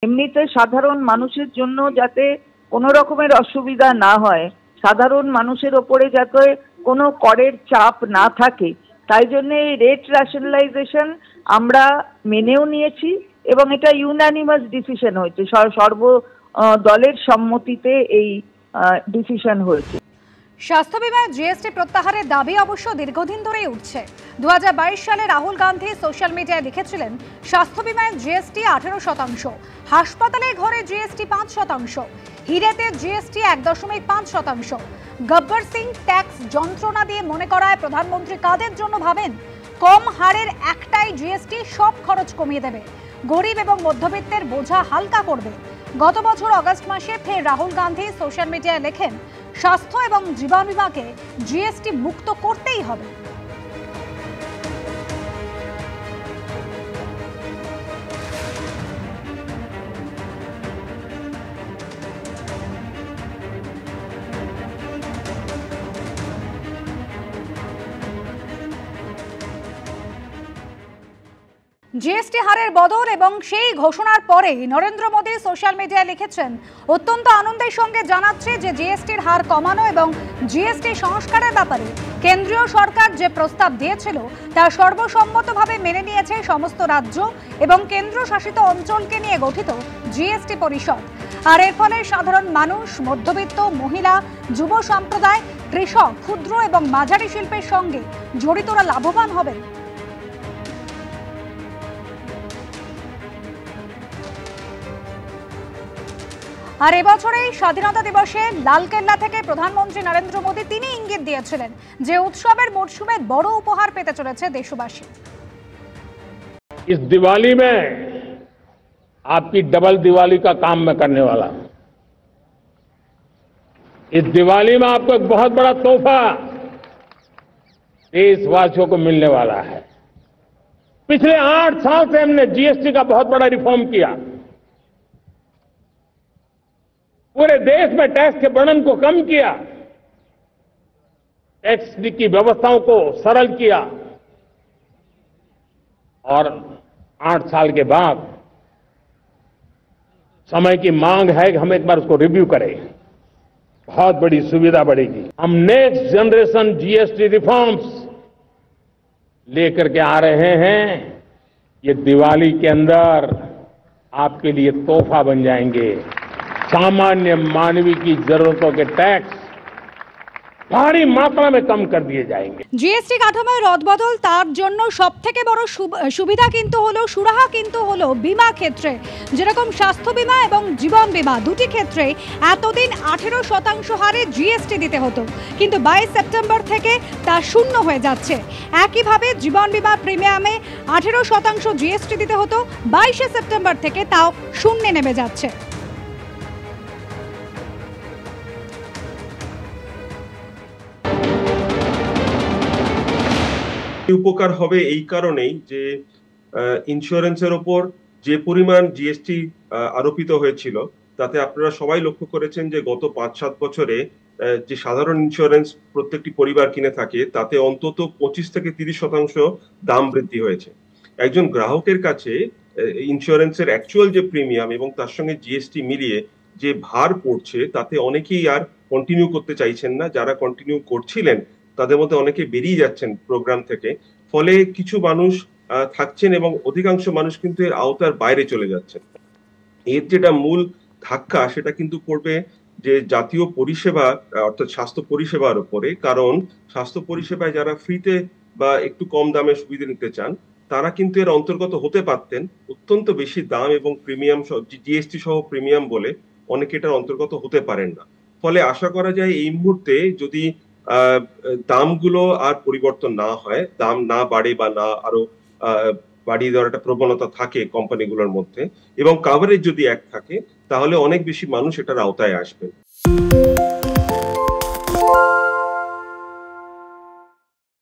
এমনিতে সাধারণ মানুষের জন্য যাতে কোনো রকমের অসুবিধা না হয়, সাধারণ মানুষের ওপরে যাতে কোনো করের চাপ না থাকে, তাই জন্য এই রেট রেশনালাইজেশন আমরা মেনেও নিয়েছি এবং এটা ইউনানিমাস ডিসিশন হয়েছে, সর্ব দলের সম্মতিতে এই ডিসিশন হয়েছে। স্বাস্থ্য বিমায় জিএসটি প্রত্যাহারের দাবি অবশ্য দীর্ঘদিন ধরেই উঠছে। 2022 সালে রাহুল গান্ধী সোশ্যাল মিডিয়ায় লিখেছিলেন, স্বাস্থ্য বিমায় জিএসটি 18%, হাসপাতালের ঘরে জিএসটি 5%, হিরেতে জিএসটি 1.5%। গব্বর সিং ট্যাক্স যন্ত্রণা দিয়ে মনে করায় প্রধানমন্ত্রী কাদের জন্য ভাবেন? কম হারের একটাই জিএসটি সব খরচ কমিয়ে দেবে, গরিব এবং মধ্যবিত্তের বোঝা হালকা করবে। গত বছর অগস্ট মাসে ফের রাহুল গান্ধী সোশ্যাল মিডিয়ায় লেখেন, স্বাস্থ্য এবং জীবন বিমাকে জিএসটি মুক্ত করতেই হবে। জিএসটি হারের বদল এবং সেই ঘোষণার পরেই নরেন্দ্র মোদী সোশ্যাল মিডিয়ায় লিখেছেন, অত্যন্ত আনন্দের সঙ্গে জানাচ্ছে যে জিএসটির হার কমানো এবং জিএসটি সংস্কারের ব্যাপারে কেন্দ্রীয় সরকার যে প্রস্তাব দিয়েছিল তা সর্বসম্মতভাবে মেনে নিয়েছে সমস্ত রাজ্য এবং কেন্দ্রশাসিত অঞ্চলকে নিয়ে গঠিত জিএসটি পরিষদ। আর এর ফলে সাধারণ মানুষ, মধ্যবিত্ত, মহিলা, যুব সম্প্রদায়, কৃষক, ক্ষুদ্র এবং মাঝারি শিল্পের সঙ্গে জড়িতরা লাভবান হবেন। আর এবছরেই স্বাধীনতা দিবসে লালকেল্লা থেকে প্রধানমন্ত্রী নরেন্দ্র মোদী তিনি ইঙ্গিত দিয়েছিলেন যে উৎসবের মরশুমে বড় উপহার পেতে চলেছে দেশবাসী। इस दिवाली में आपकी डबल दिवाली का काम मैं करने वाला हूं। इस दिवाली में आपको एक बहुत बड़ा तोहफा देशवासियों को मिलने वाला है। पिछले 8 साल से हमने जीएसटी का बहुत बड़ा रिफॉर्म किया, पूरे देश में टैक्स के बर्डन को कम किया, टैक्स की व्यवस्थाओं को सरल किया और 8 साल के बाद समय की मांग है कि हम एक बार उसको रिव्यू करें। बहुत बड़ी सुविधा बढ़ेगी। हम नेक्स्ट जनरेशन जीएसटी रिफॉर्म्स लेकर के आ रहे हैं। ये दिवाली के अंदर आपके लिए तोहफा बन जाएंगे। सामान्य मानवीय की जरूरतों के टैक्स भारी मात्रा में कम कर दिए जाएंगे। জিএসটি কাঠামোয় রদবদল, তার জন্য সবথেকে বড় সুবিধা কিন্তু হলো, সুরাহা কিন্তু হলো বিমা ক্ষেত্রে। যেরকম স্বাস্থ্য বিমা এবং জীবন বিমা দুটি ক্ষেত্রে এতদিন 18% হারে জিএসটি দিতে হতো, কিন্তু 22 সেপ্টেম্বর থেকে তা শূন্য হয়ে যাচ্ছে। একইভাবে জীবন বিমা প্রিমিয়ামে 18% জিএসটি দিতে হতো, 22 সেপ্টেম্বর থেকে তাও শূন্যে নেমে যাচ্ছে। উপকার হবে এই কারণেই যে ইন্স্যুরেন্সের ওপর যে পরিমাণ জিএসটি আরোপিত হয়েছিল, তাতে আপনারা সবাই লক্ষ্য করেছেন যে গত 5-7 বছরে যে সাধারণ ইন্স্যুরেন্স প্রত্যেকটি পরিবার কিনে থাকে তাতে অন্তত 25 থেকে 30% দাম বৃদ্ধি হয়েছে। একজন গ্রাহকের কাছে ইন্স্যুরেন্সের অ্যাকচুয়াল যে প্রিমিয়াম এবং তার সঙ্গে জিএসটি মিলিয়ে যে ভার পড়ছে, তাতে অনেকেই আর কন্টিনিউ করতে চাইছেন না। যারা কন্টিনিউ করছিলেন তাদের মধ্যে অনেকে বেরিয়ে যাচ্ছেন প্রোগ্রাম থেকে, ফলে কিছু মানুষ থাকছেন এবং অধিকাংশ মানুষ কিন্তু এর আওতার বাইরে চলে যাচ্ছেন। এর যেটা মূল ধাক্কা সেটা কিন্তু পড়বে যে জাতীয় পরিষেবা অর্থাৎ স্বাস্থ্য পরিষেবার উপরে, কারণ স্বাস্থ্য পরিষেবায় যারা ফ্রিতে বা একটু কম দামে সুবিধা নিতে চান তারা কিন্তু এর অন্তর্গত হতে পারতেন। অত্যন্ত বেশি দাম এবং প্রিমিয়াম জিএসটি সহ প্রিমিয়াম বলে অনেকে এটার অন্তর্গত হতে পারেন না। ফলে আশা করা যায় এই মুহূর্তে যদি দামগুলো আর পরিবর্তন না হয়, দাম না বাড়ে বা না আরো বাড়িয়ে দেওয়ার একটা প্রবণতা থাকে কোম্পানিগুলোর মধ্যে এবং কাভারেজ যদি এক থাকে, তাহলে অনেক বেশি মানুষ এটার আওতায় আসবে।